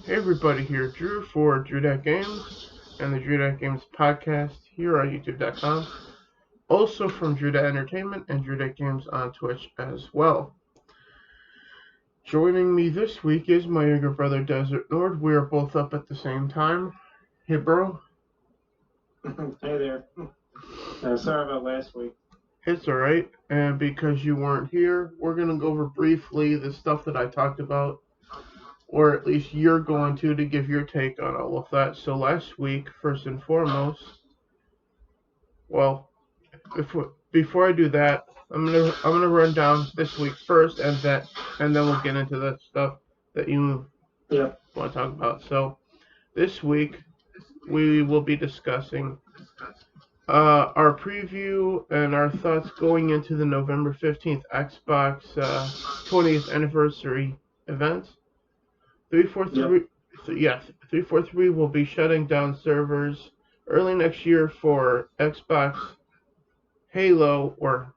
Hey everybody, here Drew for DrewDatGamesS and the DrewDatGamesS podcast here on YouTube.com. Also from DrewDat Entertainment and DrewDatGamesS on Twitch as well. Joining me this week is my younger brother Desert Nord. We are both up at the same time. Hey bro. Hey there. Sorry about last week. It's alright, and because you weren't here, we're going to go over briefly the stuff that I talked about, or at least you're going to give your take on all of that. So last week, first and foremost, well, before I do that, I'm gonna run down this week first, and then we'll get into the stuff that you want to talk about. So this week we will be discussing our preview and our thoughts going into the November 15th Xbox 20th anniversary event. 343 will be shutting down servers early next year for Xbox Halo, or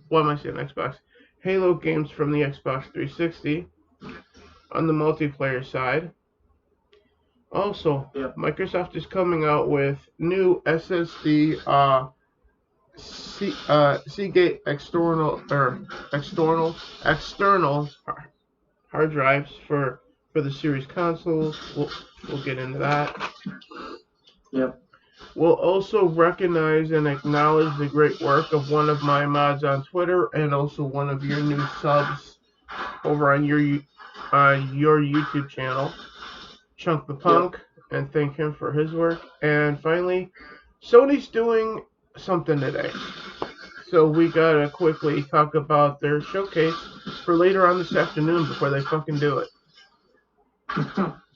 why am I saying Xbox? Halo games from the Xbox 360 on the multiplayer side. Also, Microsoft is coming out with new SSD Seagate external hard drives for the series consoles. We'll get into that. Yep. We'll also recognize and acknowledge the great work of one of my mods on Twitter and also one of your new subs over on your YouTube channel, Chunk the Punk, and thank him for his work. And finally, Sony's doing something today. So we gotta quickly talk about their showcase for later on this afternoon before they fucking do it.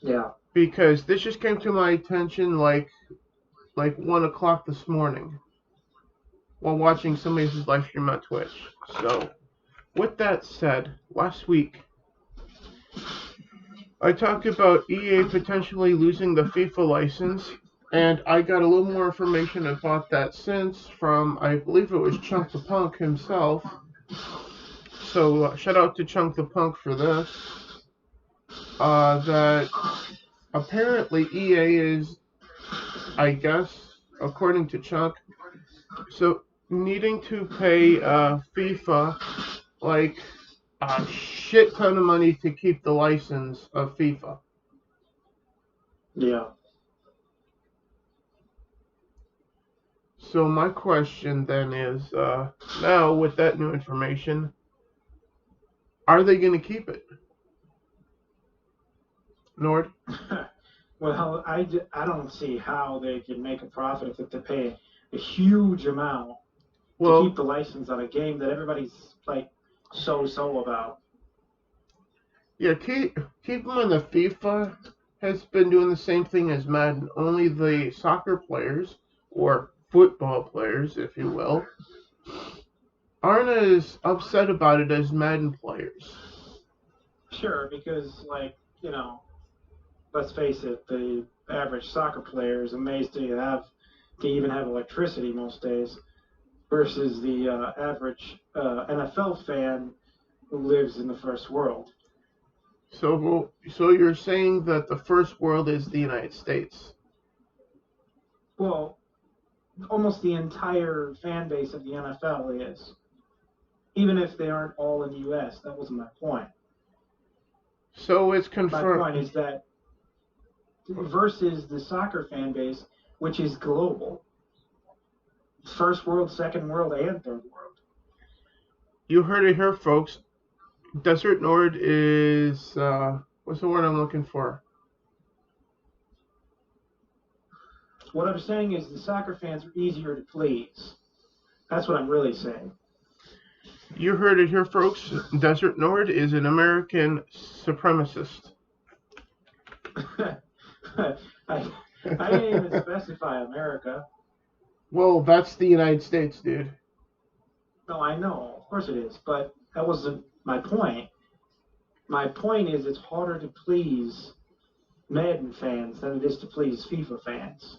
Yeah. Because this just came to my attention like 1 o'clock this morning while watching somebody's live stream on Twitch. So, with that said, last week I talked about EA potentially losing the FIFA license, and I got a little more information about that since from, I believe it was Chunk the Punk himself. So, shout out to Chunk the Punk for this. That apparently EA is, I guess, according to Chunk, so needing to pay FIFA like a shit ton of money to keep the license of FIFA. Yeah. So my question then is, now with that new information, are they going to keep it? Nord? Well, I don't see how they can make a profit if they pay a huge amount to keep the license on a game that everybody's like so about. Yeah, keep them in the FIFA has been doing the same thing as Madden, only the soccer players, or football players, if you will, aren't as upset about it as Madden players. Sure, because, like, you know, let's face it, the average soccer player is amazed to even have electricity most days, versus the average NFL fan who lives in the first world. So you're saying that the first world is the United States? Well, almost the entire fan base of the NFL is. Even if they aren't all in the U.S., that wasn't my point. So it's confirmed. My point is that versus the soccer fan base, which is global. First world, second world, and third world. You heard it here, folks. Desert Nord is, what's the word I'm looking for? What I'm saying is the soccer fans are easier to please. That's what I'm really saying. You heard it here, folks. Desert Nord is an American supremacist. I didn't even specify America. Well, that's the United States, dude. No, I know. Of course it is. But that wasn't my point. My point is it's harder to please Madden fans than it is to please FIFA fans.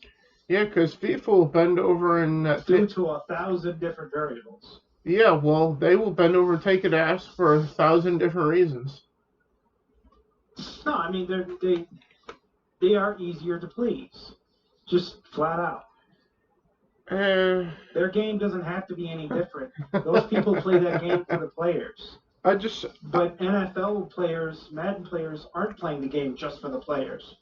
Yeah, because FIFA will bend over and... due to 1,000 different variables. Yeah, well, they will bend over and take an ass for 1,000 different reasons. No, I mean they are easier to please, just flat out. Their game doesn't have to be any different. Those people play that game for the players. But NFL players, Madden players, aren't playing the game just for the players.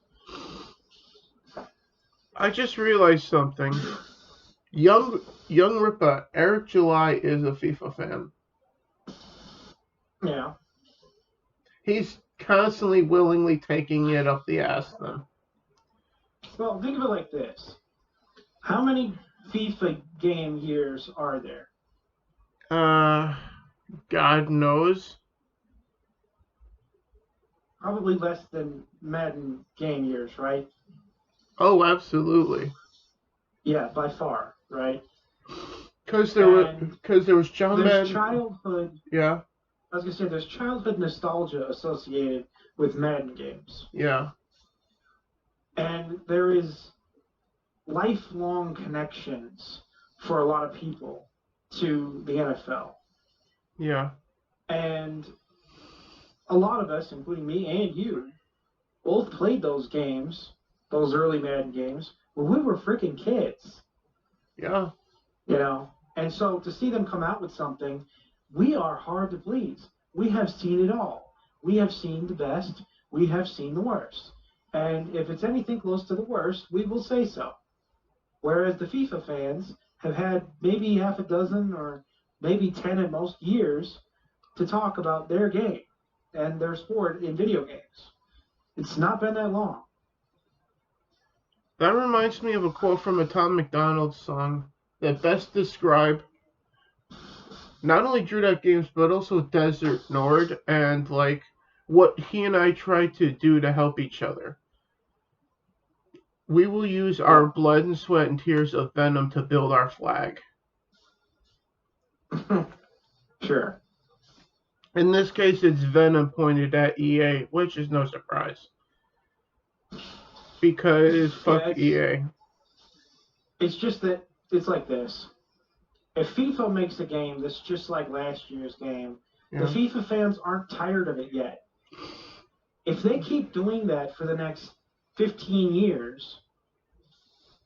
I just realized something. Young Ripper, Eric July is a FIFA fan. Yeah. He's constantly willingly taking it up the ass then. Well, think of it like this. How many FIFA game years are there? God knows. Probably less than Madden game years, right? Oh, absolutely. Yeah, by far, right? Because there was John Madden. Madden. Childhood. Yeah. I was gonna say there's childhood nostalgia associated with Madden games. Yeah. And there is lifelong connections for a lot of people to the NFL. Yeah. And a lot of us, including me and you, both played those games, those early Madden games, when we were freaking kids. Yeah. You know? And so to see them come out with something, we are hard to please. We have seen it all. We have seen the best. We have seen the worst. And if it's anything close to the worst, we will say so. Whereas the FIFA fans have had maybe half a dozen or maybe 10 at most years to talk about their game and their sport in video games. It's not been that long. That reminds me of a quote from a Tom McDonald song that best describe not only DrewDatGamesS but also Desert Nord and like what he and I try to do to help each other. We will use our blood and sweat and tears of venom to build our flag. Sure. In this case, it's venom pointed at EA, which is no surprise. Because fuck EA. It's just that it's like this. If FIFA makes a game that's just like last year's game, the FIFA fans aren't tired of it yet. If they keep doing that for the next 15 years,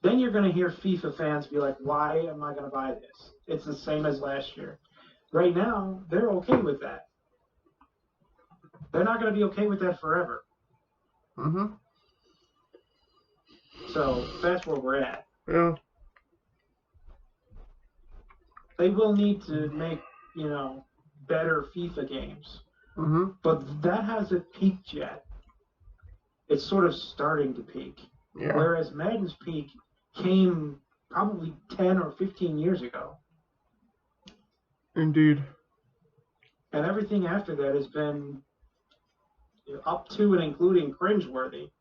then you're going to hear FIFA fans be like, why am I going to buy this? It's the same as last year. Right now, they're okay with that. They're not going to be okay with that forever. Mm-hmm. So that's where we're at. Yeah. They will need to make, better FIFA games. Mm-hmm. But that hasn't peaked yet. It's sort of starting to peak. Yeah. Whereas Madden's peak came probably 10 or 15 years ago. Indeed. And everything after that has been up to and including cringeworthy.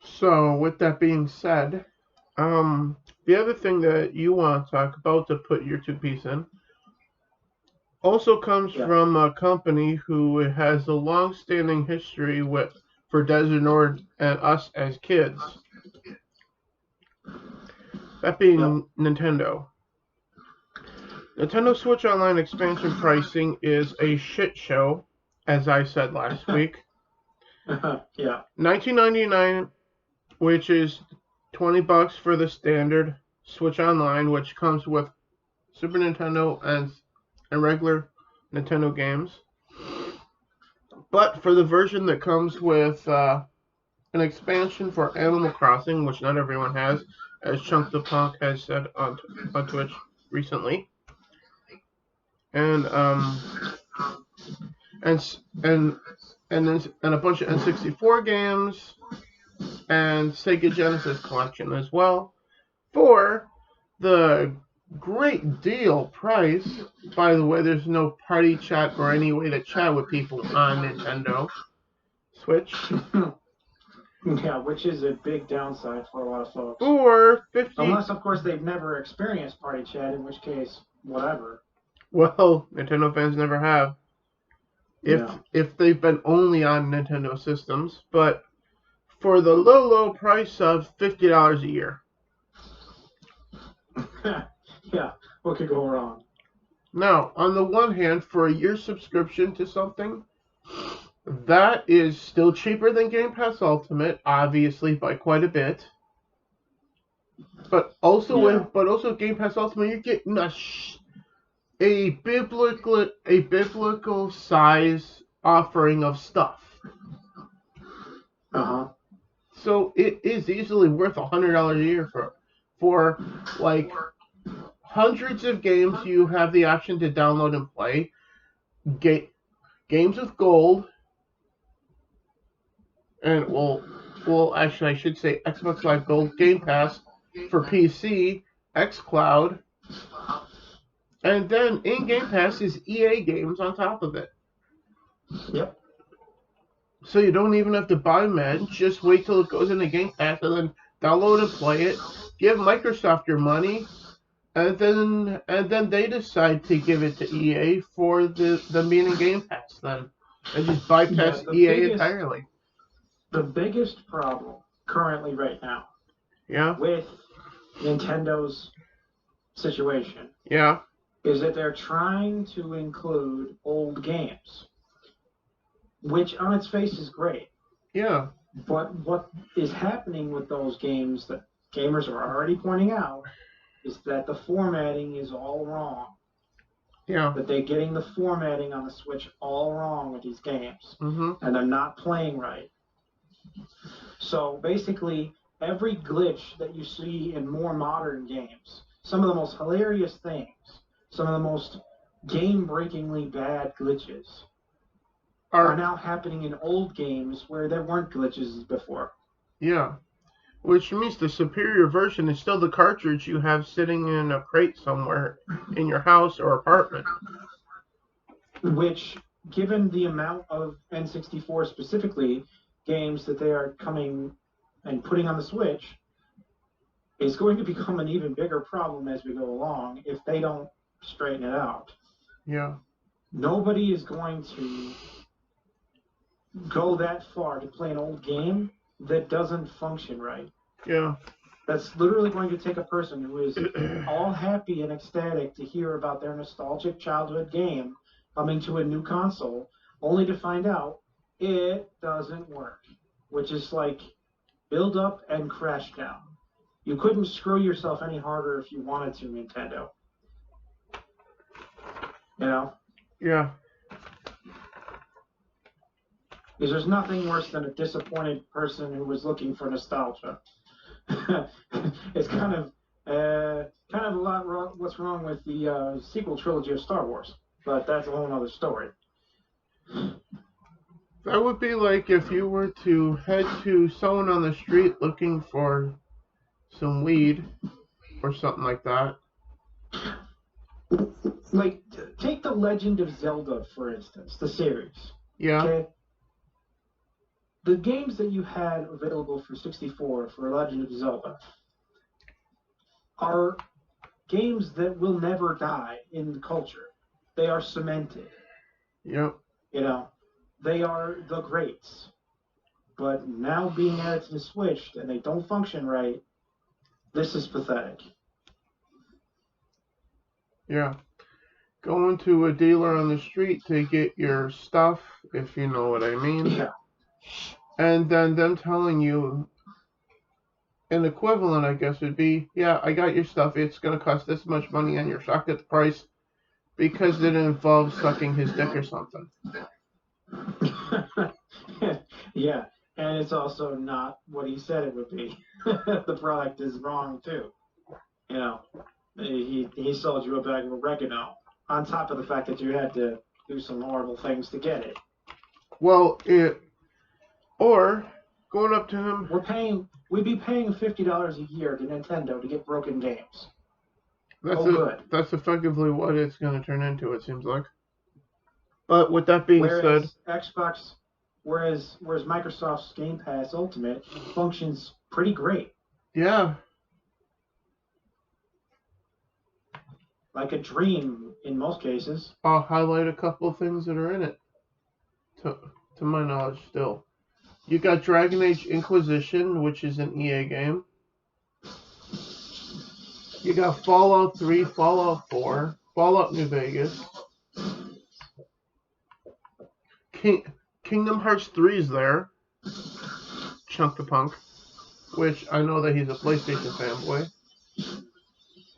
So, with that being said, the other thing that you want to talk about to put your two piece in also comes from a company who has a long-standing history for Desert Nord and us as kids. That being Nintendo. Nintendo Switch Online expansion pricing is a shit show, as I said last week. Yeah. $19.99, which is $20 for the standard Switch Online, which comes with Super Nintendo and regular Nintendo games. But for the version that comes with an expansion for Animal Crossing, which not everyone has, as Chunk the Punk has said on Twitch recently, and a bunch of N64 games and Sega Genesis collection as well, for the great deal price. By the way, there's no party chat or any way to chat with people on Nintendo Switch. Yeah, which is a big downside for a lot of folks. Or 50. Unless, of course, they've never experienced party chat, in which case, whatever. Well, Nintendo fans never have. If they've been only on Nintendo systems, but for the low price of $50 a year. Yeah, what could go wrong? Now, on the one hand, for a year subscription to something, That is still cheaper than Game Pass Ultimate, obviously by quite a bit. But also Game Pass Ultimate, you're getting a biblical size offering of stuff. So it is easily worth $100 a year for like hundreds of games you have the option to download and play. Games with gold, and well, actually, I should say Xbox Live Gold, Game Pass for PC, xCloud, and then in Game Pass is EA games on top of it. Yep. So you don't even have to buy Madden. Just wait till it goes into Game Pass and then download and play it. Give Microsoft your money, and then they decide to give it to EA for the being in Game Pass. Then and just bypass EA entirely. The biggest problem currently right now, with Nintendo's situation, is that they're trying to include old games, which on its face is great. Yeah. But what is happening with those games that gamers are already pointing out is that the formatting is all wrong. Yeah. That they're getting the formatting on the Switch all wrong with these games. Mm-hmm. And they're not playing right. So basically, every glitch that you see in more modern games, some of the most hilarious things, some of the most game-breakingly bad glitches, are now happening in old games where there weren't glitches before. Yeah. Which means the superior version is still the cartridge you have sitting in a crate somewhere in your house or apartment. Which, given the amount of N64 specifically games that they are coming and putting on the Switch, is going to become an even bigger problem as we go along if they don't straighten it out. Yeah. Nobody is going to go that far to play an old game that doesn't function right. Yeah. That's literally going to take a person who is all happy and ecstatic to hear about their nostalgic childhood game coming to a new console, only to find out it doesn't work, which is like build up and crash down. You couldn't screw yourself any harder if you wanted to, Nintendo. You know? Yeah. Because there's nothing worse than a disappointed person who was looking for nostalgia. It's kind of a lot wrong, what's wrong with the sequel trilogy of Star Wars, but that's a whole other story. That would be like if you were to head to someone on the street looking for some weed or something like that. Like, take The Legend of Zelda, for instance, the series. Yeah. Okay? The games that you had available for 64 for Legend of Zelda are games that will never die in the culture. They are cemented. Yep. You know, they are the greats. But now being added to the Switch and they don't function right, this is pathetic. Yeah. Going to a dealer on the street to get your stuff, if you know what I mean. Yeah. And then them telling you an equivalent, I guess, would be, yeah, I got your stuff. It's going to cost this much money, and you're shocked at the price because it involves sucking his dick or something. Yeah, and it's also not what he said it would be. The product is wrong, too. You know, he sold you a bag of oregano, on top of the fact that you had to do some horrible things to get it. Well, or going up to him. We'd be paying $50 a year to Nintendo to get broken games. That's effectively what it's going to turn into, it seems like. But with that being said, whereas Microsoft's Game Pass Ultimate functions pretty great. Yeah. Like a dream in most cases. I'll highlight a couple of things that are in it. To my knowledge, still. You got Dragon Age Inquisition, which is an EA game. You got Fallout 3, Fallout 4, Fallout New Vegas, Kingdom Hearts 3 is there. Chunk the Punk. Which I know that he's a PlayStation fanboy.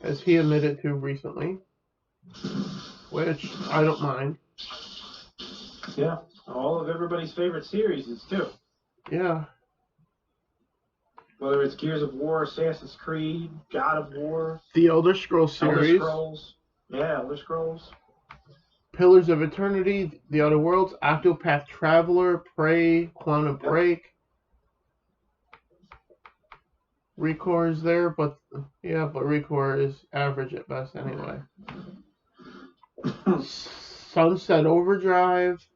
As he admitted to recently. Which I don't mind. Yeah, all of everybody's favorite series is too. Yeah. Whether it's Gears of War, Assassin's Creed, God of War, The Elder Scrolls series. Elder Scrolls. Yeah, Elder Scrolls. Pillars of Eternity, The Outer Worlds, Octopath Traveler, Prey, Quantum Break. Recore is there, but Recore is average at best anyway. Sunset Overdrive.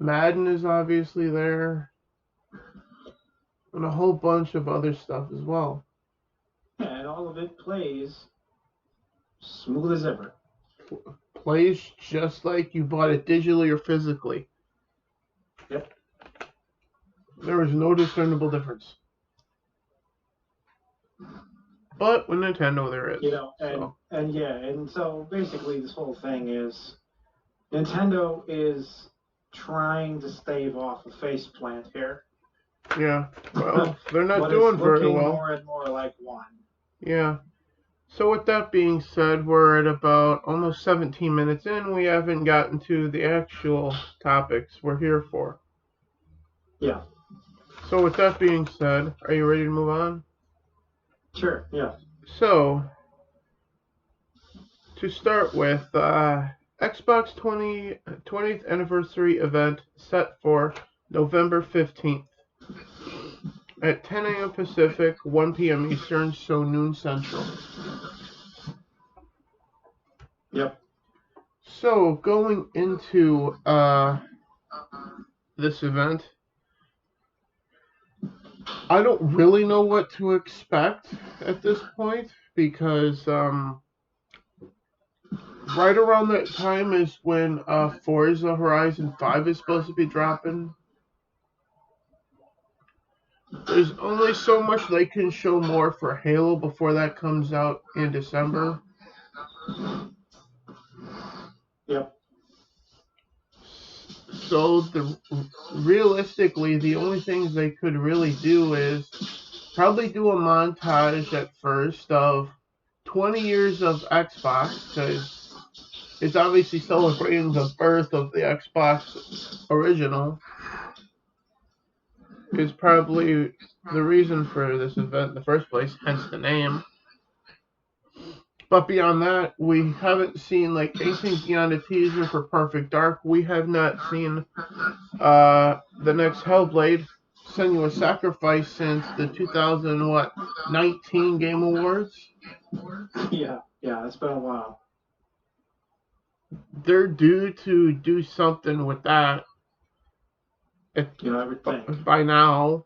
Madden is obviously there. And a whole bunch of other stuff as well. Yeah, and all of it plays smooth as ever. Plays just like you bought it digitally or physically. Yep. There is no discernible difference. But with Nintendo there is. You know, and so basically this whole thing is Nintendo is trying to stave off a faceplant here. Yeah, well, they're not but doing it's very looking well. More and more like one. Yeah. So with that being said, we're at about almost 17 minutes in. We haven't gotten to the actual topics we're here for. Yeah. So with that being said, are you ready to move on? Sure, yeah. So, to start with, Xbox 20th anniversary event set for November 15th. At 10 a.m. Pacific, 1 p.m. Eastern, so noon Central. Yep. So, going into this event, I don't really know what to expect at this point, because right around that time is when Forza Horizon 5 is supposed to be dropping. There's only so much they can show more for Halo before that comes out in December. Yep. So realistically, the only things they could really do is probably do a montage at first of 20 years of Xbox, because it's obviously celebrating the birth of the Xbox original. Is probably the reason for this event in the first place, hence the name. But beyond that, we haven't seen like anything beyond a teaser for Perfect Dark. We have not seen the next Hellblade, Senua's Sacrifice, since the 2019 Game Awards. Yeah, it's been a while. They're due to do something with that. I would think. By now.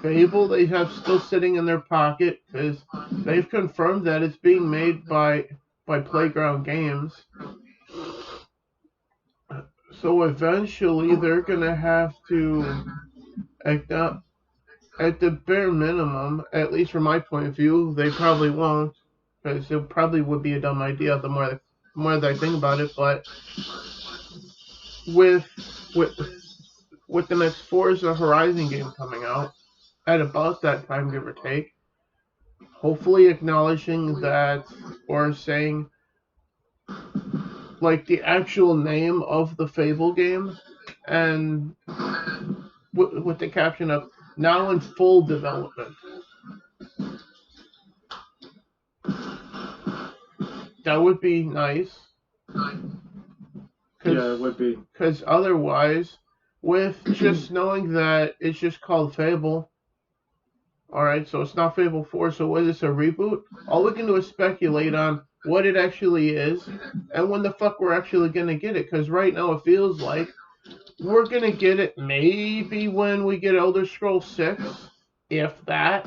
Fable they have still sitting in their pocket, because they've confirmed that it's being made by Playground Games. So eventually they're gonna have to, at the bare minimum, at least from my point of view, they probably won't, because it probably would be a dumb idea the more that I think about it. But with the next Forza Horizon game coming out at about that time, give or take, hopefully acknowledging that, or saying like the actual name of the Fable game, and with the caption of now in full development. That would be nice. Yeah, it would be. Because otherwise, with just knowing that it's just called Fable, alright, so it's not Fable 4, so what is this, a reboot? All we can do is speculate on what it actually is, and when the fuck we're actually gonna get it, because right now it feels like we're gonna get it maybe when we get Elder Scrolls 6, if that.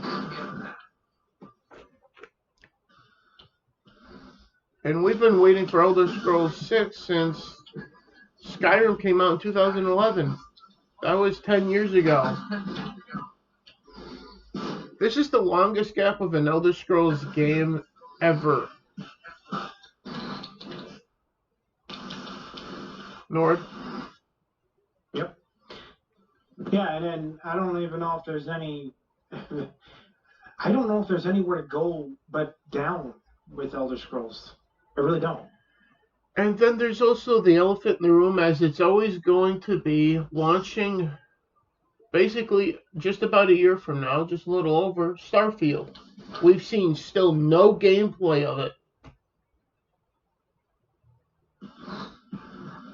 And we've been waiting for Elder Scrolls 6 since Skyrim came out in 2011. That was 10 years ago. This is the longest gap of an Elder Scrolls game ever. Nord. Yep. Yeah, and then I don't even know if there's any. I don't know if there's anywhere to go but down with Elder Scrolls. I really don't. And then there's also the elephant in the room, as it's always going to be launching basically just about a year from now, just a little over, Starfield. We've seen still no gameplay of it.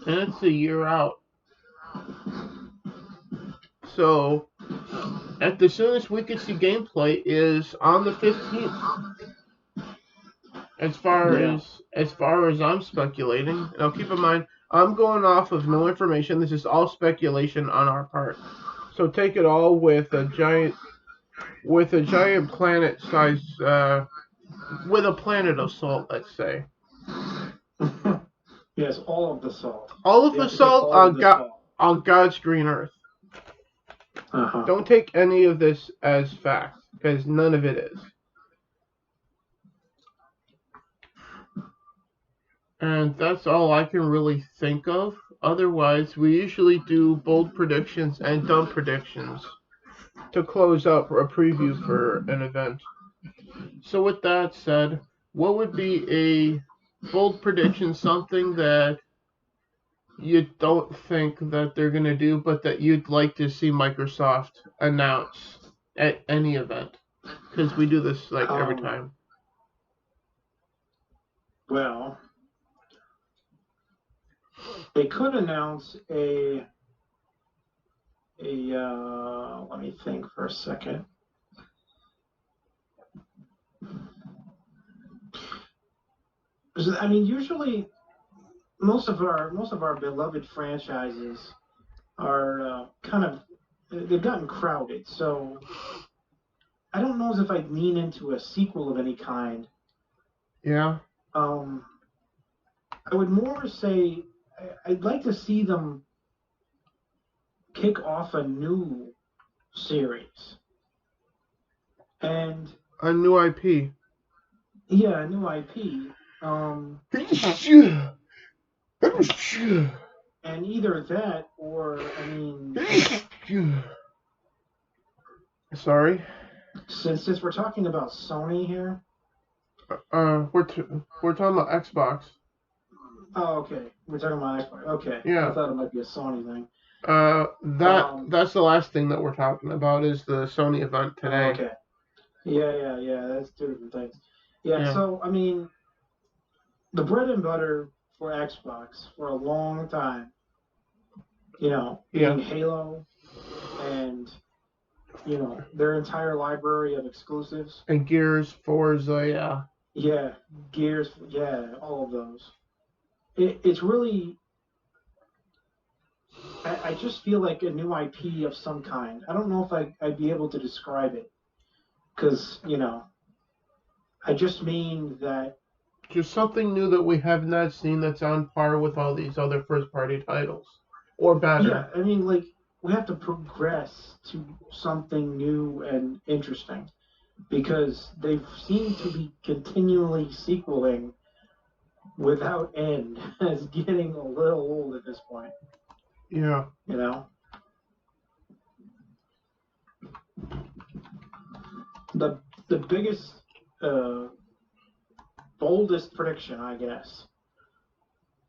And it's a year out. So, at the soonest we could see gameplay is on the 15th. As far as I'm speculating. Now keep in mind, I'm going off of no information. This is all speculation on our part. So take it all with a giant planet size with a planet of salt, let's say. Yes, all of the salt. All of the salt on God's green earth. Don't take any of this as fact, because none of it is. And that's all I can really think of. Otherwise, we usually do bold predictions and dumb predictions to close up a preview for an event. So with that said, what would be a bold prediction, something that you don't think that they're going to do, but that you'd like to see Microsoft announce at any event? Because we do this like every time. Well, they could announce a let me think for a second. I mean, usually most of our beloved franchises are they've gotten crowded. So I don't know if I'd lean into a sequel of any kind. Yeah. I would more say I'd like to see them kick off a new series. And a new IP. Yeah, a new IP. And either that or, I mean... Sorry? Since we're talking about Sony here... We're talking about Xbox. Oh, okay. We're talking about Xbox. Okay. Yeah. I thought it might be a Sony thing. That's the last thing that we're talking about is the Sony event today. Okay. Yeah. That's two different things. Yeah, so, I mean, the bread and butter for Xbox for a long time, being Halo and, their entire library of exclusives. And Gears, Forza, yeah. Yeah, Gears, yeah, all of those. It's really... I just feel like a new IP of some kind. I don't know if I'd be able to describe it. Because, I just mean that... Just something new that we have not seen that's on par with all these other first-party titles. Or better. Yeah, I mean, like, we have to progress to something new and interesting. Because they seem to be continually sequeling without end. It's getting a little old at this point. Yeah. The biggest, boldest prediction, I guess,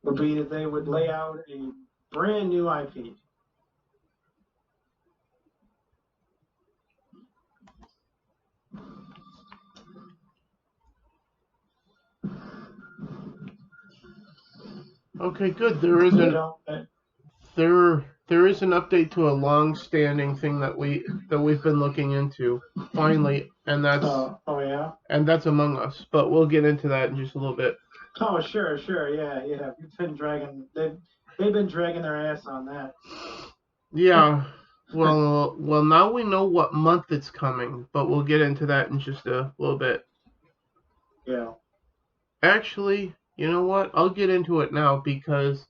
would be that they would lay out a brand new IP. Okay, good. There is an update to a long-standing thing that we've been looking into finally, and that's and that's Among Us. But we'll get into that in just a little bit. Oh, sure, yeah. They've been dragging their ass on that. Yeah. Well, now we know what month it's coming, but we'll get into that in just a little bit. Yeah. Actually, you know what? I'll get into it now because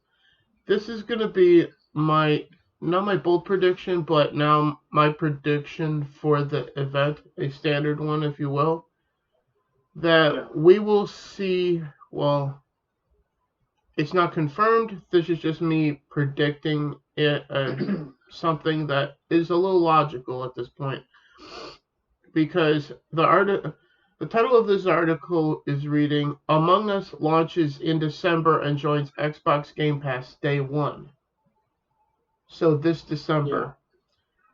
this is going to be not my bold prediction, but now my prediction for the event, a standard one, if you will, that we will see, well, it's not confirmed. This is just me predicting it, something that is a little logical at this point, because the title of this article is reading, Among Us launches in December and joins Xbox Game Pass day one. So this December. Yeah.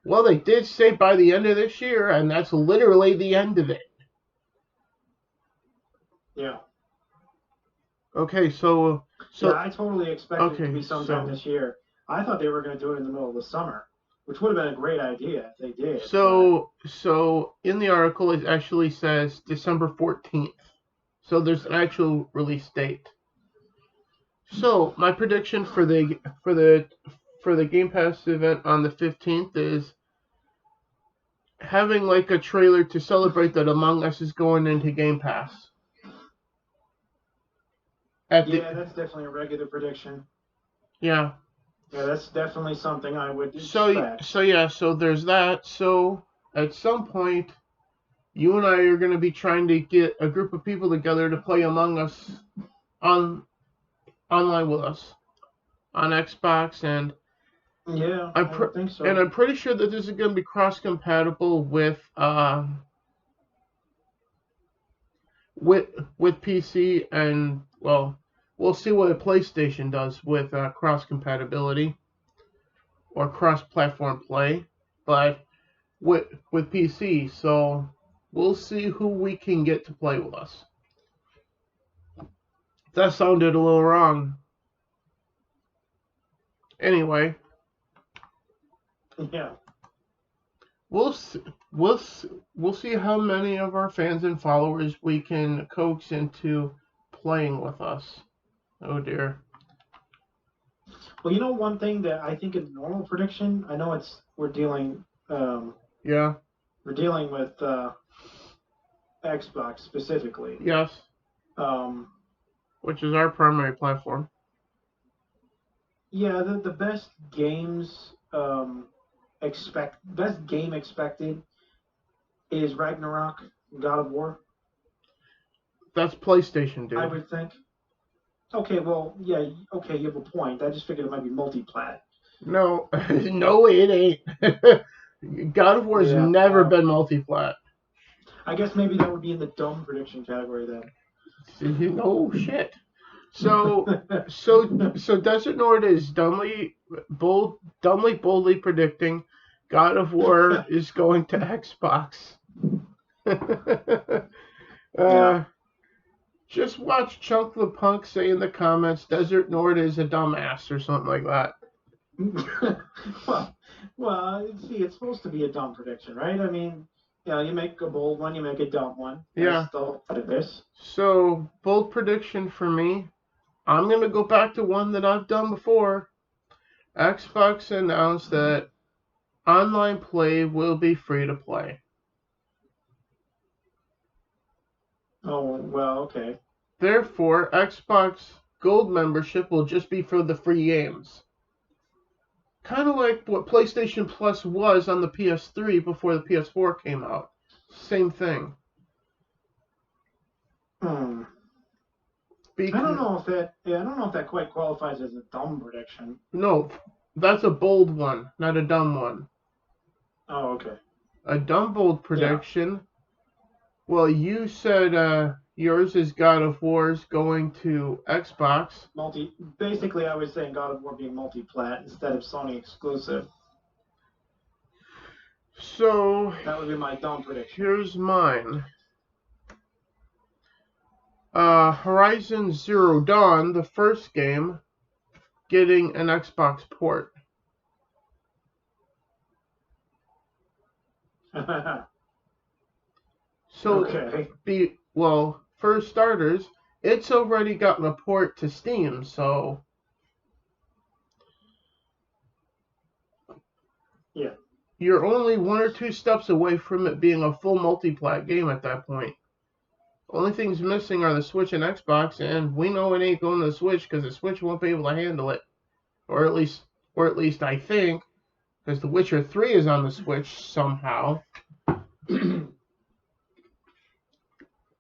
Well, they did say by the end of this year, and that's literally the end of it. Yeah. Okay, so yeah, I totally expected it to be sometime this year. I thought they were going to do it in the middle of the summer, which would have been a great idea if they did. So in the article it actually says December 14th. So there's an actual release date. So my prediction for the Game Pass event on the 15th is having like a trailer to celebrate that Among Us is going into Game Pass. That's definitely a regular prediction. Yeah. Yeah, that's definitely something I would expect. So there's that. So at some point, you and I are going to be trying to get a group of people together to play Among Us online with us on Xbox, and yeah, I think so. And I'm pretty sure that this is going to be cross-compatible with PC, and well, we'll see what PlayStation does with cross-compatibility or cross-platform play, but with PC, so we'll see who we can get to play with us. That sounded a little wrong. Anyway. Yeah. We'll see how many of our fans and followers we can coax into playing with us. Oh dear. Well, you know, one thing that I think is normal prediction. I know we're dealing. Yeah. We're dealing with Xbox specifically. Yes. Which is our primary platform. Yeah, the best games best game expected is Ragnarok, God of War. That's PlayStation, dude. I would think. Okay, well, yeah, okay, you have a point. I just figured it might be multi-plat. No, no, it ain't. God of War has never been multi-plat. I guess maybe that would be in the dumb prediction category then. Oh shit. So Desert Nord is boldly predicting God of War is going to Xbox. Just watch Chunk the Punk say in the comments, Desert Nord is a dumbass or something like that. well, see, it's supposed to be a dumb prediction, right? I mean, you make a bold one, you make a dumb one. Yeah. This. So, bold prediction for me. I'm going to go back to one that I've done before. Xbox announced that online play will be free to play. Oh, well, okay. Therefore, Xbox Gold membership will just be for the free games. Kind of like what PlayStation Plus was on the PS3 before the PS4 came out. Same thing. I don't know if that quite qualifies as a dumb prediction. No, that's a bold one, not a dumb one. Oh, okay. A dumb bold prediction. Yeah. Well, you said yours is God of War's going to Xbox. Basically, I was saying God of War being multi-plat instead of Sony exclusive. So that would be my dumb prediction. Here's mine. Horizon Zero Dawn, the first game, getting an Xbox port. So, okay. For starters, it's already gotten a port to Steam, so yeah, you're only 1 or 2 steps away from it being a full multi-plat game at that point. Only things missing are the Switch and Xbox, and we know it ain't going to the Switch because the Switch won't be able to handle it, or at least I think, because The Witcher 3 is on the Switch somehow.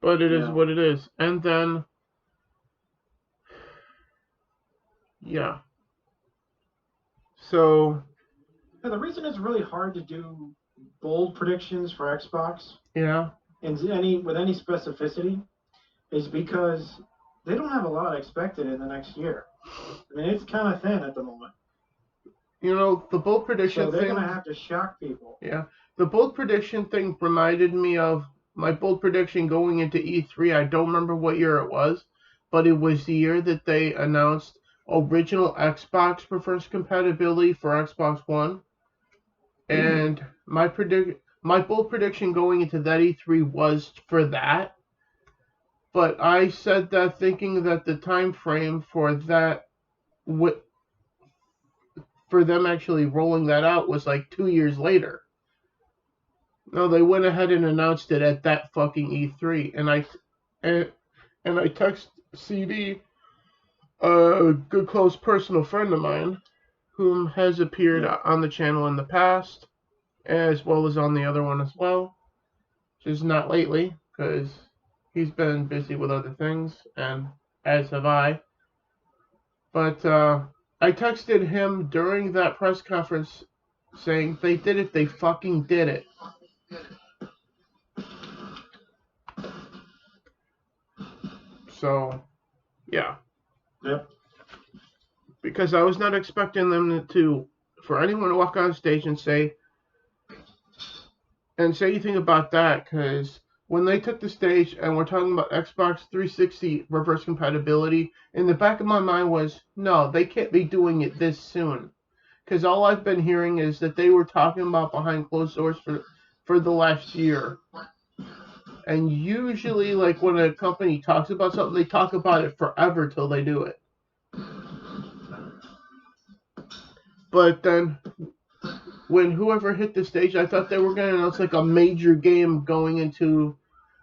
But it is what it is. And then Yeah. So. Yeah, the reason it's really hard to do bold predictions for Xbox, Yeah. and with any specificity, is because they don't have a lot expected in the next year. I mean, it's kind of thin at the moment. You know, the bold prediction so they're thing. Gonna have to shock people. Yeah. The bold prediction thing reminded me of my bold prediction going into E3. I don't remember what year it was, but it was the year that they announced original Xbox reverse compatibility for Xbox One. And my bold prediction going into that E3 was for that. But I said that thinking that the time frame for that for them actually rolling that out was like 2 years later. No, they went ahead and announced it at that fucking E3, and I text CD, a good close personal friend of mine, whom has appeared on the channel in the past, as well as on the other one as well, just not lately, because he's been busy with other things, and as have I. But I texted him during that press conference saying, they did it, they fucking did it. So, yeah. Yep. Because I was not expecting them for anyone to walk on stage and say anything about that, because when they took the stage and we're talking about Xbox 360 reverse compatibility, in the back of my mind was, no, they can't be doing it this soon. Because all I've been hearing is that they were talking about behind closed doors for the last year. And usually, like, when a company talks about something, they talk about it forever till they do it. But then, when whoever hit the stage, I thought they were going to announce, like, a major game going into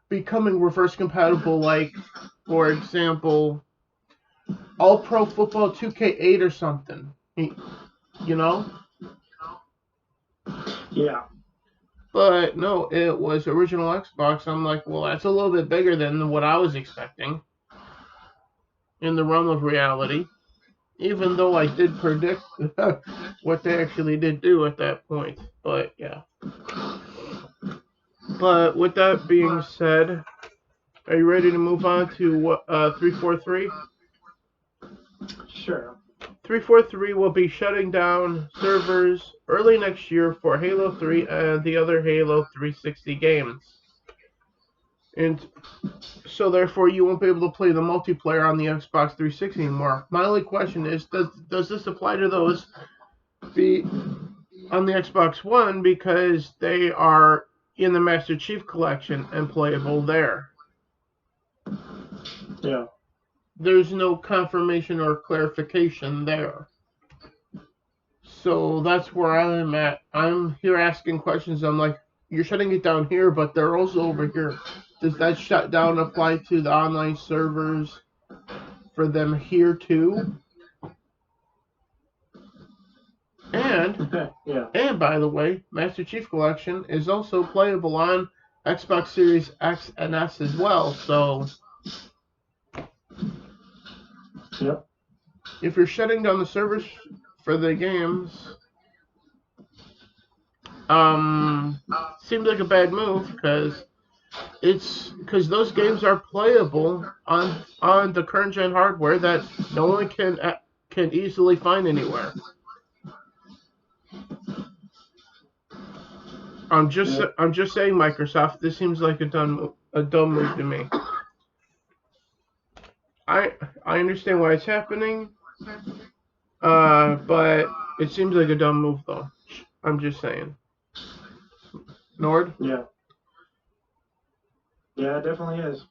becoming reverse compatible, like, for example, All Pro Football 2K8 or something. You know? Yeah. But no, it was original Xbox. I'm like, well, that's a little bit bigger than what I was expecting in the realm of reality. Even though I did predict what they actually did do at that point. But yeah. But with that being said, are you ready to move on to what 343? Sure. 343 will be shutting down servers early next year for Halo 3 and the other Halo 360 games. And so therefore you won't be able to play the multiplayer on the Xbox 360 anymore. My only question is, does this apply to those on the Xbox One, because they are in the Master Chief Collection and playable there? Yeah. There's no confirmation or clarification there. So that's where I'm at. I'm here asking questions. I'm like, you're shutting it down here, but they're also over here. Does that shutdown apply to the online servers for them here too? And yeah. And by the way, Master Chief Collection is also playable on Xbox Series X and S as well. So, yep. If you're shutting down the servers for the games, seems like a bad move, because those games are playable on the current gen hardware that no one can easily find anywhere. I'm just saying, Microsoft, this seems like a dumb move to me. I understand why it's happening, but it seems like a dumb move, though. I'm just saying. Nord? Yeah. Yeah, it definitely is.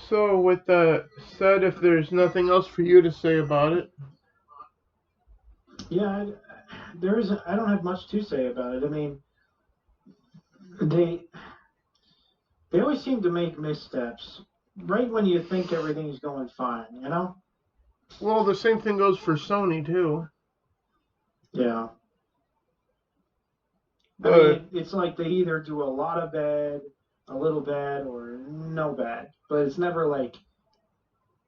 So, with that said, if there's nothing else for you to say about it. Yeah, I don't have much to say about it. I mean, they always seem to make missteps right when you think everything's going fine, you know? Well, the same thing goes for Sony, too. Yeah. But, I mean, it's like they either do a lot of bad, a little bad, or no bad. But it's never like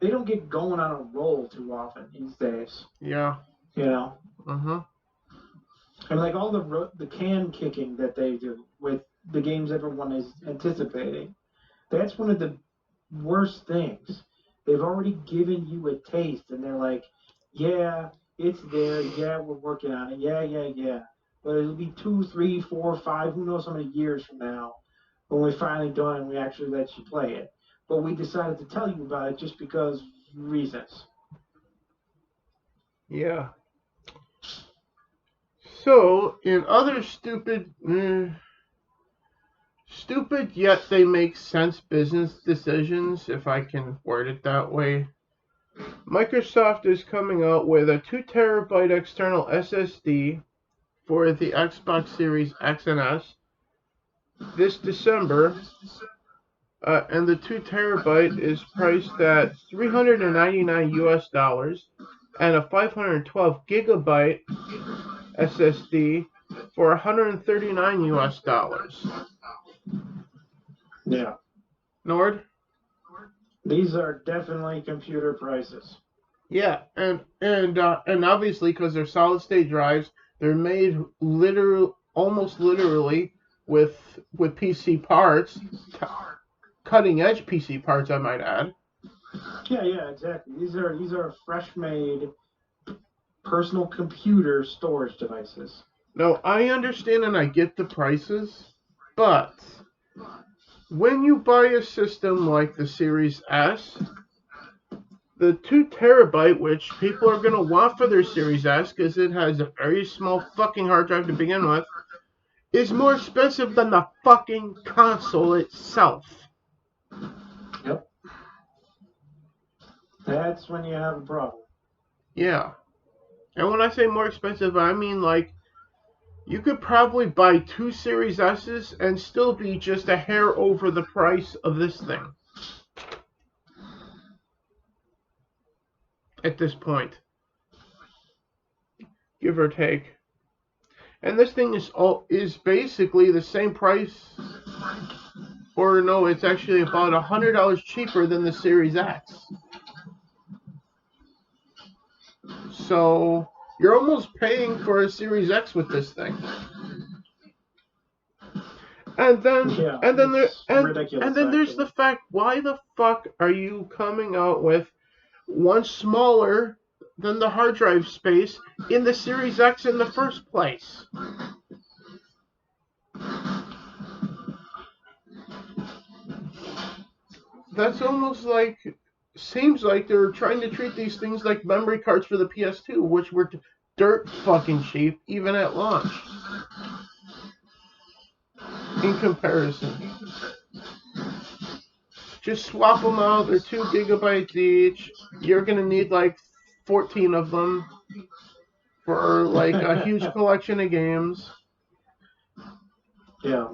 they don't get going on a roll too often these days. Yeah. You know. Mm-hmm. And like all the can kicking that they do with the games everyone is anticipating, that's one of the worst things. They've already given you a taste, and they're like, "Yeah, it's there. Yeah, we're working on it. Yeah, yeah, yeah." But it'll be 2, 3, 4, 5, who knows how many years from now when we're finally done and we actually let you play it. But we decided to tell you about it just because reasons. Yeah. So, in other stupid yet they make sense business decisions, if I can word it that way, Microsoft is coming out with a 2 terabyte external SSD for the Xbox Series X and S this December, and the 2 terabyte is priced at $399 US, and a 512 gigabyte SSD for $139 US. Yeah. Nord? These are definitely computer prices. Yeah, and obviously because they're solid state drives, they're made almost literally with PC parts, cutting edge PC parts, I might add. Yeah, exactly. These are fresh made personal computer storage devices. No, I understand and I get the prices, but when you buy a system like the Series S, the 2 terabyte, which people are going to want for their Series S because it has a very small fucking hard drive to begin with, is more expensive than the fucking console itself. Yep. That's when you have a problem. Yeah. And when I say more expensive, I mean like you could probably buy 2 Series S's and still be just a hair over the price of this thing. At this point. Give or take. And this thing is basically the same price, or no, it's actually about $100 cheaper than the Series X. So you're almost paying for a Series X with this thing. And then there's the fact, why the fuck are you coming out with one smaller than the hard drive space in the Series X in the first place? That's almost like, seems like they're trying to treat these things like memory cards for the PS2, which were dirt fucking cheap even at launch. In comparison. Just swap them out, they're 2 gigabytes each. You're gonna need like 14 of them for like a huge collection of games. Yeah.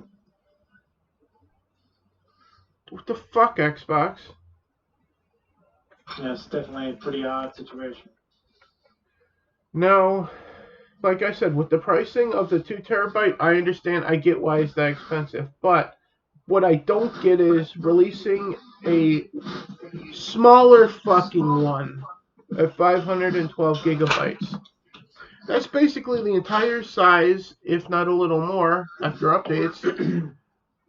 What the fuck, Xbox? Yeah, it's definitely a pretty odd situation. Now, like I said, with the pricing of the 2 terabyte, I understand, I get why it's that expensive. But what I don't get is releasing a smaller fucking one at 512 gigabytes. That's basically the entire size, if not a little more, after updates,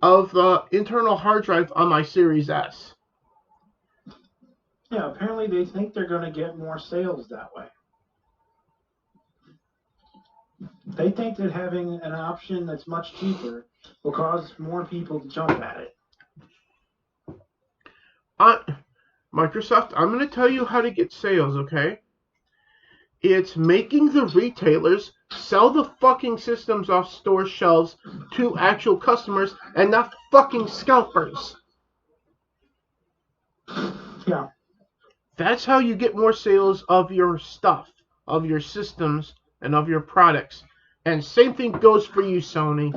of the internal hard drive on my Series S. Yeah, apparently they think they're going to get more sales that way. They think that having an option that's much cheaper will cause more people to jump at it. Microsoft, I'm going to tell you how to get sales, okay? It's making the retailers sell the fucking systems off store shelves to actual customers and not fucking scalpers. Yeah. That's how you get more sales of your stuff, of your systems, and of your products. And same thing goes for you, Sony.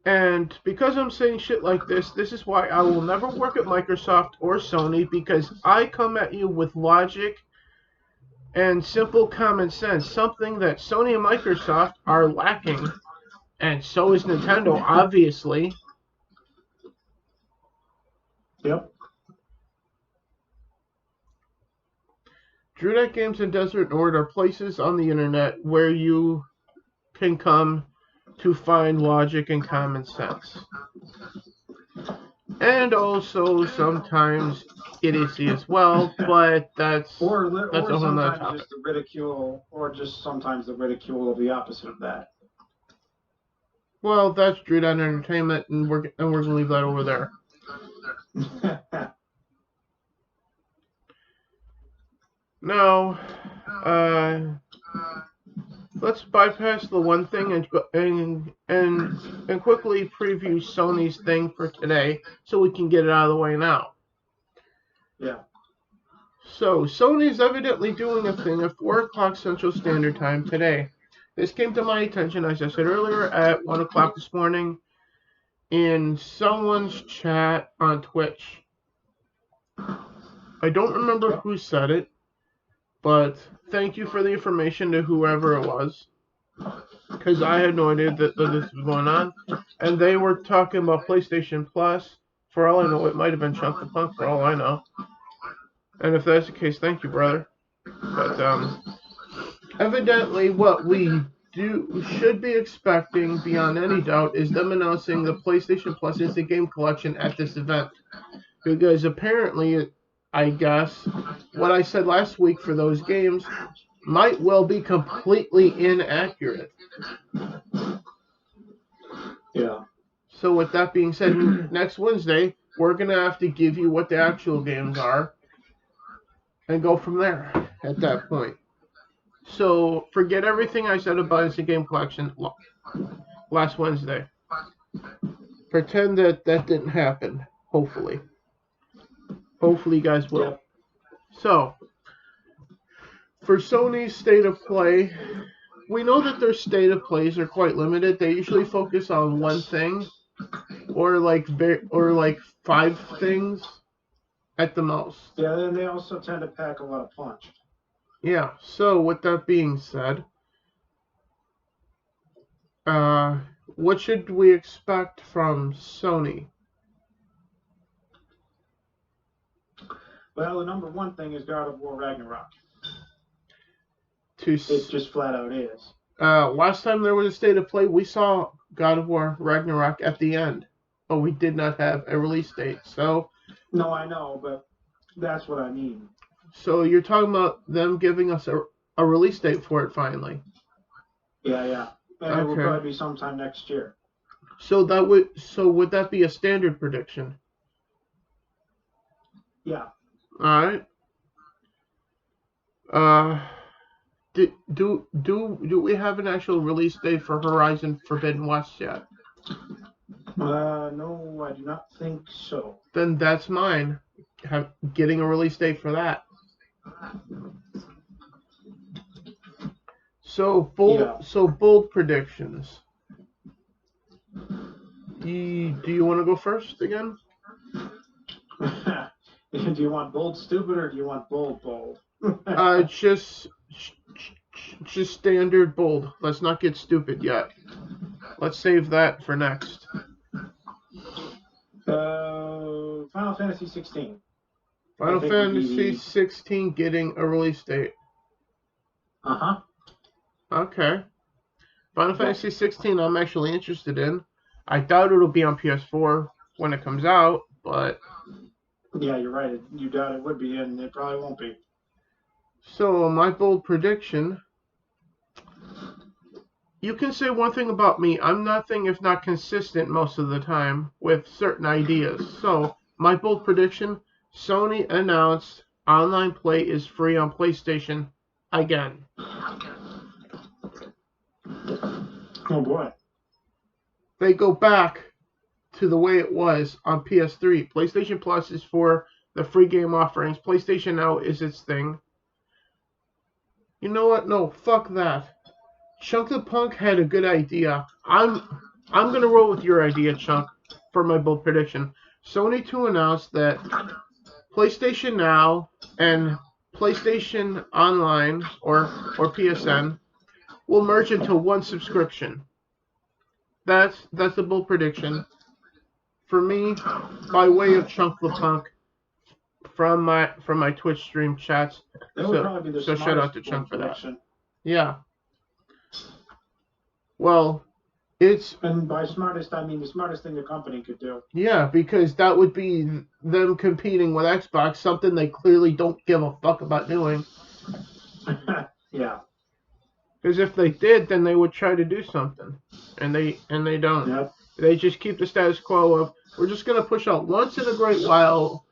And because I'm saying shit like this is why I will never work at Microsoft or Sony, because I come at you with logic and simple common sense, something that Sony and Microsoft are lacking And so is Nintendo, obviously. Yep. DrewDatGamesS and Desert Nord are places on the internet where you can come to find logic and common sense. And also sometimes idiocy as well, but that's a whole nother sometimes topic. just the ridicule, or just sometimes the ridicule of the opposite of that. Well, that's DrewDat Entertainment, and we're gonna leave that over there. Now, let's bypass the one thing and quickly preview Sony's thing for today, so we can get it out of the way now. Yeah. So, Sony's evidently doing a thing at 4 o'clock Central Standard Time today. This came to my attention, as I said earlier, at 1 o'clock this morning in someone's chat on Twitch. I don't remember who said it, but thank you for the information to whoever it was, because I had no idea that this was going on. And they were talking about PlayStation Plus. For all I know, it might have been Chunk the Punk, for all I know. And if that's the case, thank you, brother. But evidently what we should be expecting beyond any doubt is them announcing the PlayStation Plus Instant Game Collection at this event. Because apparently, I guess, what I said last week for those games might well be completely inaccurate. Yeah. So with that being said, next Wednesday, we're going to have to give you what the actual games are and go from there at that point. So forget everything I said about Instant Game Collection last Wednesday. Pretend that didn't happen, hopefully. Hopefully you guys will. Yep. So, for Sony's state of play, we know that their state of plays are quite limited. They usually focus on one thing, or like 5 things at the most. Yeah, and they also tend to pack a lot of punch. Yeah. So with that being said, what should we expect from Sony? Well, the number one thing is God of War Ragnarok. It just flat out is. Last time there was a state of play, we saw God of War Ragnarok at the end, but we did not have a release date. So. No, I know, but that's what I mean. So you're talking about them giving us a release date for it finally? Yeah. And okay. It will probably be sometime next year. So would that be a standard prediction? Yeah. All right. Do we have an actual release date for Horizon Forbidden West yet? No, I do not think so. Then that's mine. Getting a release date for that. So bold predictions. Do you want to go first again? Do you want bold stupid or do you want bold? Just standard bold. Let's not get stupid yet. Let's save that for next. Final Fantasy 16. Final Fantasy 16 getting a release date. Uh-huh. Okay. Final Fantasy 16 I'm actually interested in. I doubt it'll be on PS4 when it comes out, but... Yeah, you're right. You doubt it would be, and it probably won't be. So, my bold prediction... You can say one thing about me. I'm nothing if not consistent most of the time with certain ideas. So, my bold prediction, Sony announced online play is free on PlayStation again. Oh boy. They go back to the way it was on PS3. PlayStation Plus is for the free game offerings. PlayStation Now is its thing. You know what? No, fuck that. Chunk the Punk had a good idea. I'm gonna roll with your idea, Chunk, for my bold prediction. Sony to announce that PlayStation Now and PlayStation Online or PSN will merge into one subscription. that's a bold prediction. For me, by way of Chunk the Punk, from my Twitch stream chats. That would probably be the so shout out to smartest Chunk for that. prediction. Yeah. Well, it's And by smartest, I mean the smartest thing the company could do. yeah, because that would be them competing with Xbox, something they clearly don't give a fuck about doing. Yeah. Because if they did, then they would try to do something, and they don't. Yep. They just keep the status quo of we're just gonna push out once in a great while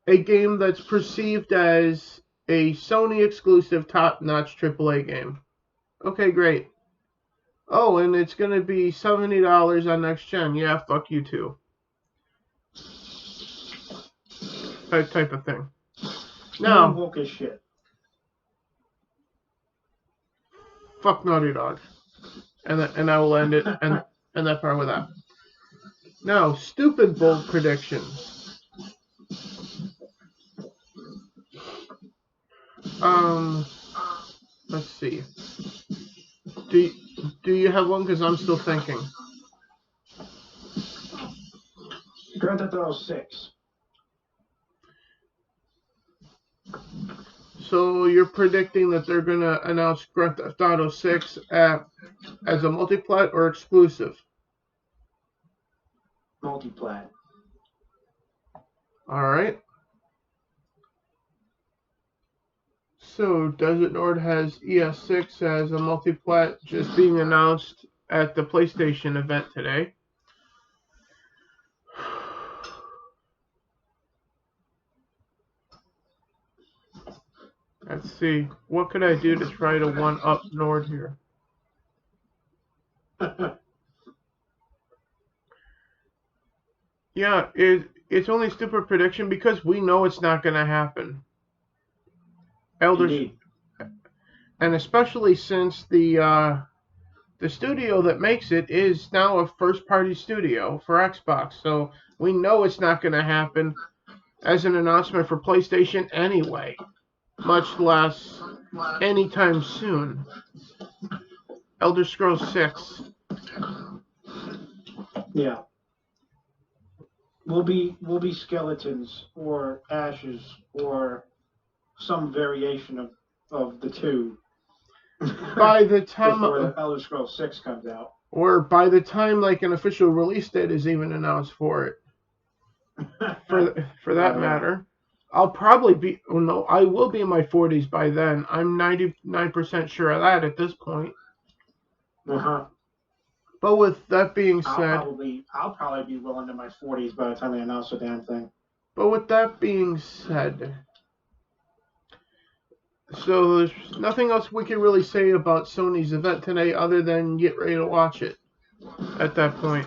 a game that's perceived as a Sony exclusive, top-notch AAA game. Okay, great. Oh, and it's gonna be $70 on next gen. Yeah, fuck you too. That type of thing. Now, woke as shit. Fuck Naughty Dog, and I will end it and that part with that. Now, stupid bold predictions. Let's see. Do you have one? Because I'm still thinking. Grand Theft Auto 6. So you're predicting that they're gonna announce Grand Theft Auto 6 as a multiplat or exclusive? Multiplat. All right. So Desert Nord has ES6 as a multiplat just being announced at the PlayStation event today. Let's see. What could I do to try to one-up Nord here? Yeah, it's only stupid prediction because we know it's not going to happen. Indeed. And especially since the studio that makes it is now a first-party studio for Xbox, so we know it's not going to happen as an announcement for PlayStation anyway, much less anytime soon. Elder Scrolls 6. Yeah. Will be skeletons or ashes or some variation of the two. By the time before the Elder Scrolls 6 comes out. Or by the time like an official release date is even announced for it. For that matter. I'll probably be I will be in my 40s by then. I'm 99% sure of that at this point. Uh-huh. But with that being said, I'll probably be well into my 40s by the time they announce the damn thing. But with that being said, so there's nothing else we can really say about Sony's event today other than get ready to watch it at that point.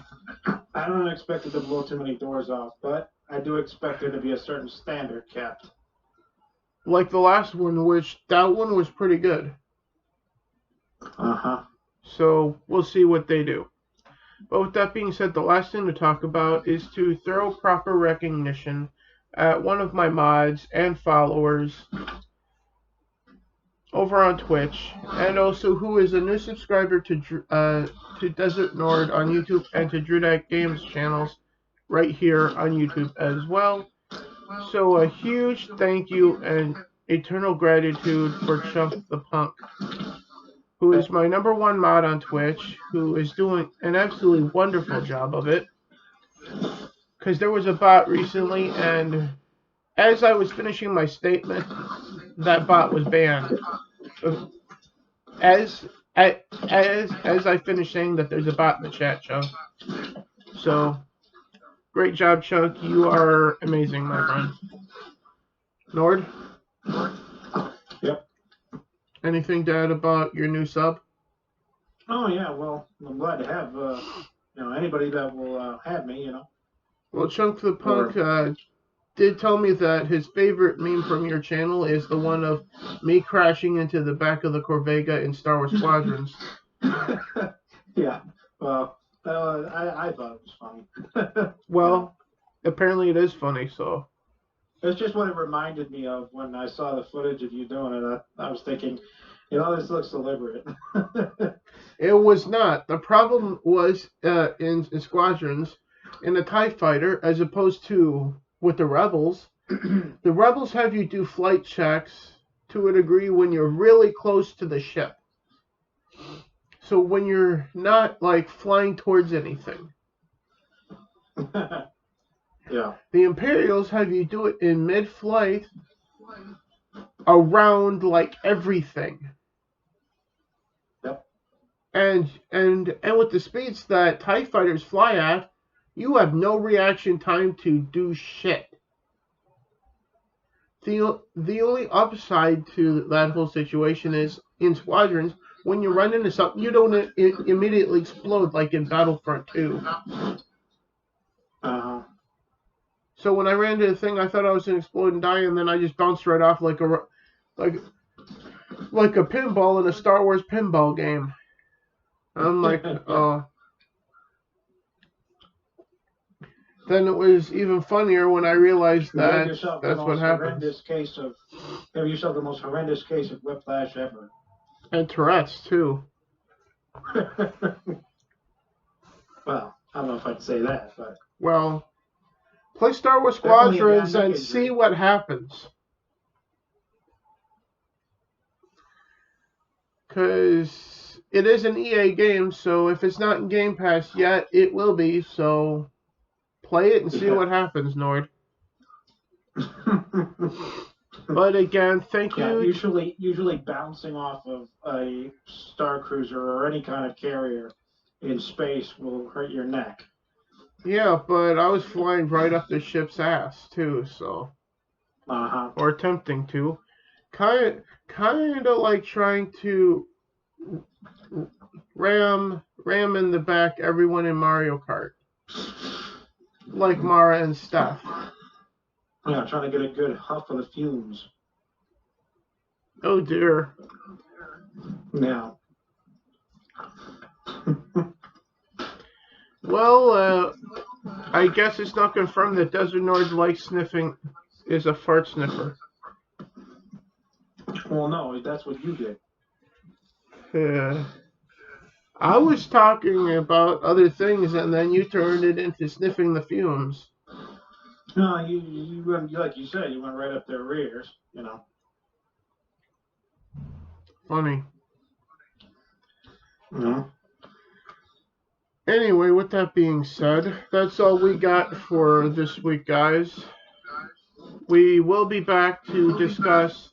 I don't expect it to blow too many doors off, but I do expect there to be a certain standard kept. Like the last one, which that one was pretty good. Uh-huh. So we'll see what they do. But with that being said, the last thing to talk about is to throw proper recognition at one of my mods and followers over on Twitch, and also who is a new subscriber to Desert Nord on YouTube and to DrewDatGamesS channels right here on YouTube as well. So a huge thank you and eternal gratitude for Chunk the Punk, who is my #1 mod on Twitch, who is doing an absolutely wonderful job of it. Because there was a bot recently, and as I was finishing my statement, that bot was banned. As I finished saying that there's a bot in the chat, Chunk. So, great job, Chunk. You are amazing, my friend. Nord? Yep. Anything to add about your new sub? Oh yeah, well, I'm glad to have anybody that will have me, Well, Chunk the Punk did tell me that his favorite meme from your channel is the one of me crashing into the back of the Corvega in Star Wars Squadrons. Yeah, well, I thought it was funny. Well, apparently it is funny, so. It's just what it reminded me of when I saw the footage of you doing it. I was thinking, This looks deliberate. It was not. The problem was in squadrons, in a TIE fighter, as opposed to with the Rebels. The Rebels have you do flight checks to a degree when you're really close to the ship. So when you're not like flying towards anything. Yeah. The Imperials have you do it in mid-flight around like everything. Yep. And with the speeds that TIE fighters fly at, you have no reaction time to do shit. The only upside to that whole situation is in squadrons, when you run into something, you don't immediately explode like in Battlefront 2. Uh-huh. So when I ran into the thing, I thought I was going to explode and die, and then I just bounced right off like a pinball in a Star Wars pinball game. I'm like, oh. Then it was even funnier when I realized that that's what happens. Have yourself the most horrendous case of whiplash ever. And Tourette's, too. Well, I don't know if I'd say that, but... Well, play Star Wars Squadrons and see what happens. Because it is an EA game, so if it's not in Game Pass yet, it will be, so play it and see what happens, Nord. But again, thank you. Usually bouncing off of a Star Cruiser or any kind of carrier in space will hurt your neck. Yeah, but I was flying right up the ship's ass too, so. Or attempting to. Kind of like trying to ram in the back everyone in Mario Kart. Like Mara and Steph. Yeah, trying to get a good huff of the fumes. Oh dear. Yeah. Well, I guess it's not confirmed that Desert Nord likes sniffing, is a fart sniffer. Well, no, that's what you did. I was talking about other things, and then you turned it into sniffing the fumes. No, you went, like you said, you went right up their rears, Funny. Yeah. Anyway, with that being said, that's all we got for this week, guys. We will be back to discuss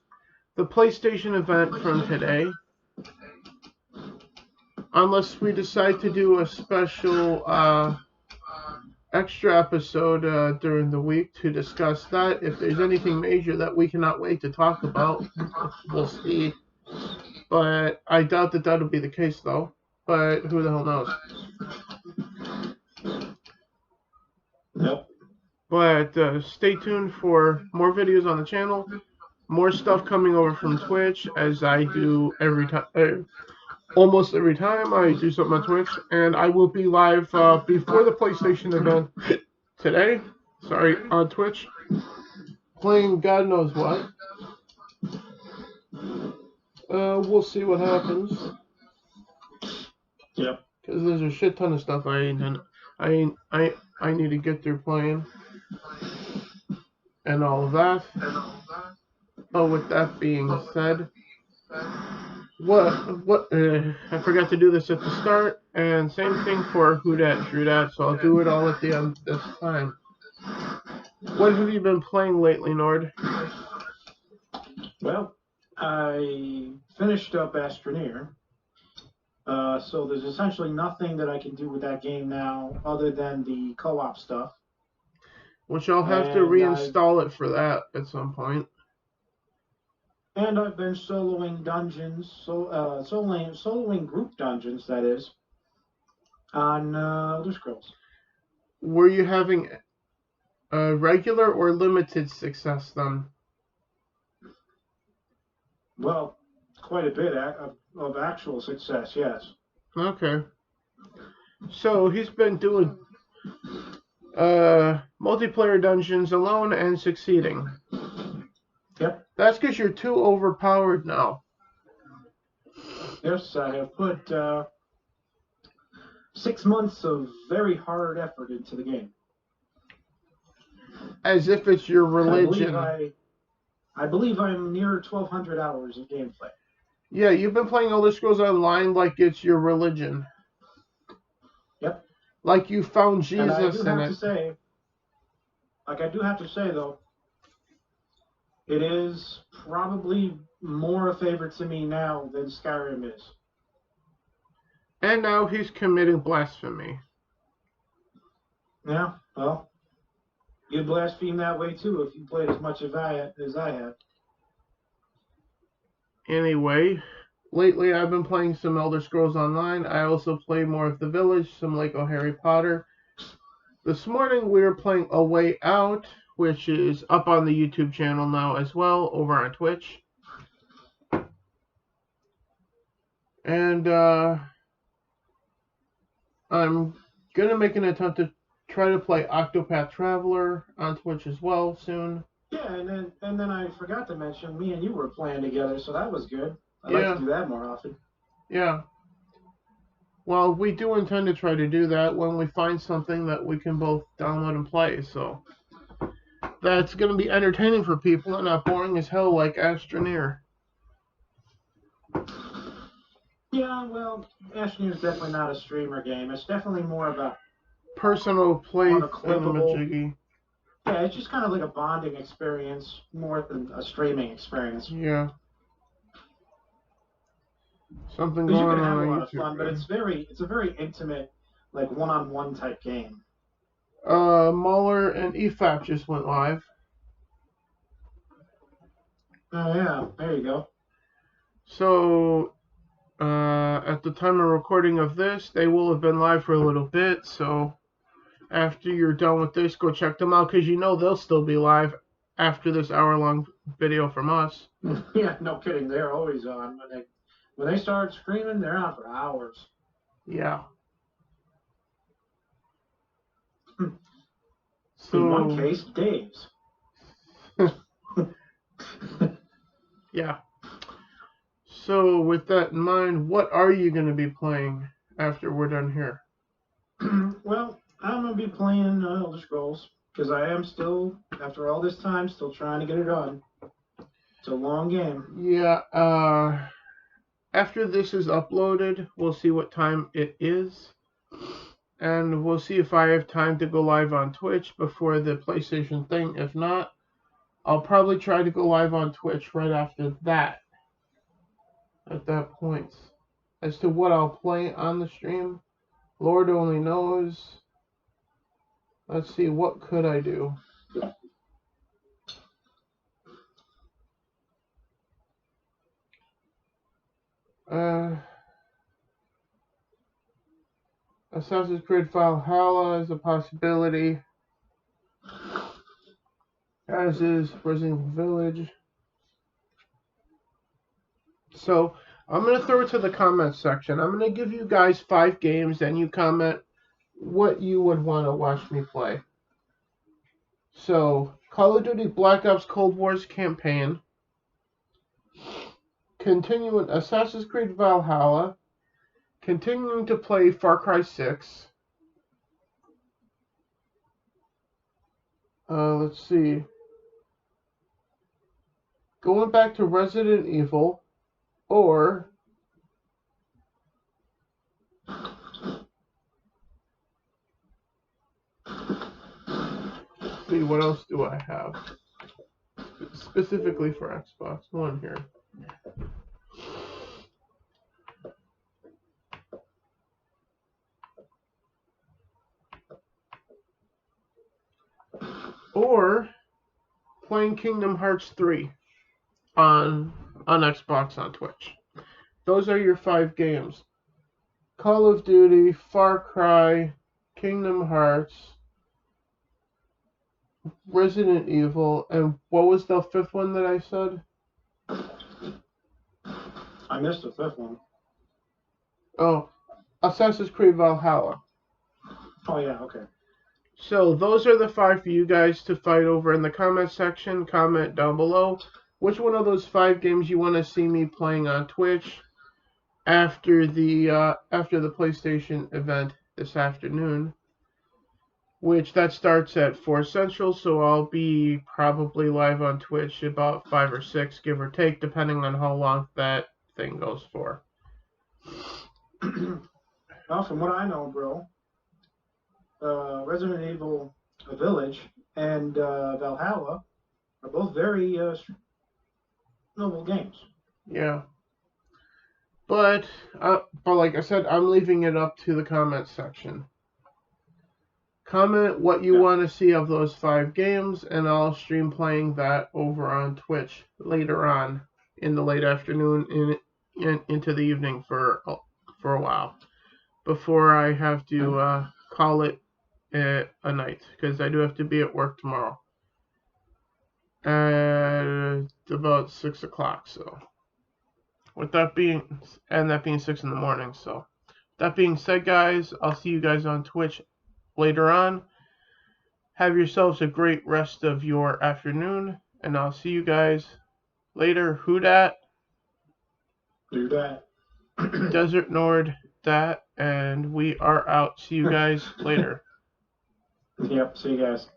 the PlayStation event from today. Unless we decide to do a special extra episode during the week to discuss that. If there's anything major that we cannot wait to talk about, we'll see. But I doubt that that'll be the case, though. But who the hell knows? Yep. But stay tuned for more videos on the channel. More stuff coming over from Twitch, as I do every time. Almost every time I do something on Twitch, and I will be live before the PlayStation event today. Sorry, on Twitch, playing God knows what. We'll see what happens. Yep. Because there's a shit ton of stuff I need to get through playing, and all of that. But with that being said. I forgot to do this at the start, and same thing for DrewDat, so I'll do it all at the end this time. What have you been playing lately, Nord? Well, I finished up Astroneer, so there's essentially nothing that I can do with that game now other than the co-op stuff. Which I'll have to reinstall it for that at some point. And I've been soloing dungeons, soloing group dungeons, that is, on Elder Scrolls. Were you having regular or limited success then? Well, quite a bit of actual success, yes. Okay. So he's been doing multiplayer dungeons alone and succeeding. Yep. That's because you're too overpowered now. Yes, I have put 6 months of very hard effort into the game. As if it's your religion. I believe I'm near 1,200 hours of gameplay. Yeah, you've been playing Elder Scrolls Online like it's your religion. Yep. Like you found And I Jesus do in have it. to say, though, it is probably more a favorite to me now than Skyrim is. And now he's committing blasphemy. Yeah, well, you'd blaspheme that way too if you played as much as I have. Anyway, lately I've been playing some Elder Scrolls Online. I also play more of The Village, some Lego Harry Potter. This morning we were playing A Way Out, which is up on the YouTube channel now as well, over on Twitch. And I'm going to make an attempt to try to play Octopath Traveler on Twitch as well soon. Yeah, and then I forgot to mention, me and you were playing together, so that was good. I'd like to do that more often. Yeah. Well, we do intend to try to do that when we find something that we can both download and play, so that's going to be entertaining for people and not boring as hell like Astroneer. Yeah, well, Astroneer is definitely not a streamer game. It's definitely more of a personal play thingamajiggy. Yeah, it's just kind of like a bonding experience more than a streaming experience. Yeah. Something going on. You can have a lot of fun, but it's a very intimate, like one-on-one type game. Muller and EFAP just went live. Oh yeah, there you go. So, at the time of recording of this, they will have been live for a little bit. So, after you're done with this, go check them out because you know they'll still be live after this hour-long video from us. Yeah, no kidding. They're always on. When they start screaming, they're on for hours. Yeah. So, in one case, days. Yeah. So, with that in mind, what are you going to be playing after we're done here? Well, I'm going to be playing Elder Scrolls because I am still, after all this time, still trying to get it done. It's a long game. Yeah. After this is uploaded, we'll see what time it is. And we'll see if I have time to go live on Twitch before the PlayStation thing. If not, I'll probably try to go live on Twitch right after that. At that point. As to what I'll play on the stream, Lord only knows. Let's see, what could I do? Assassin's Creed Valhalla is a possibility. As is Resident Evil Village. So, I'm going to throw it to the comments section. I'm going to give you guys 5 games, and you comment what you would want to watch me play. So, Call of Duty Black Ops Cold War's campaign. Continuing Assassin's Creed Valhalla. Continuing to play Far Cry 6. Let's see. Going back to Resident Evil. Or let's see, what else do I have? Specifically for Xbox One here. Or playing Kingdom Hearts 3 on Xbox on Twitch. Those are your 5 games. Call of Duty, Far Cry, Kingdom Hearts, Resident Evil, and what was the 5th one that I said? I missed the 5th one. Oh, Assassin's Creed Valhalla. Oh yeah, okay. So those are the 5 for you guys to fight over in the comment section. Comment down below which one of those 5 games you want to see me playing on Twitch. after the PlayStation event this afternoon, which that starts at 4 Central, so I'll be probably live on Twitch about 5 or 6, give or take, depending on how long that thing goes for. Well, from what I know, bro, Resident Evil Village and Valhalla are both very noble games. Yeah. But like I said, I'm leaving it up to the comment section. Comment what you want to see of those 5 games, and I'll stream playing that over on Twitch later on in the late afternoon into the evening for a while before I have to call it a night, because I do have to be at work tomorrow at about 6 o'clock. So with that being 6 in the morning. So that being said, guys, I'll see you guys on Twitch later on. Have yourselves a great rest of your afternoon, and I'll see you guys later. Who dat? Do that. Desert Nord dat, and we are out. See you guys later. Yep, see you guys.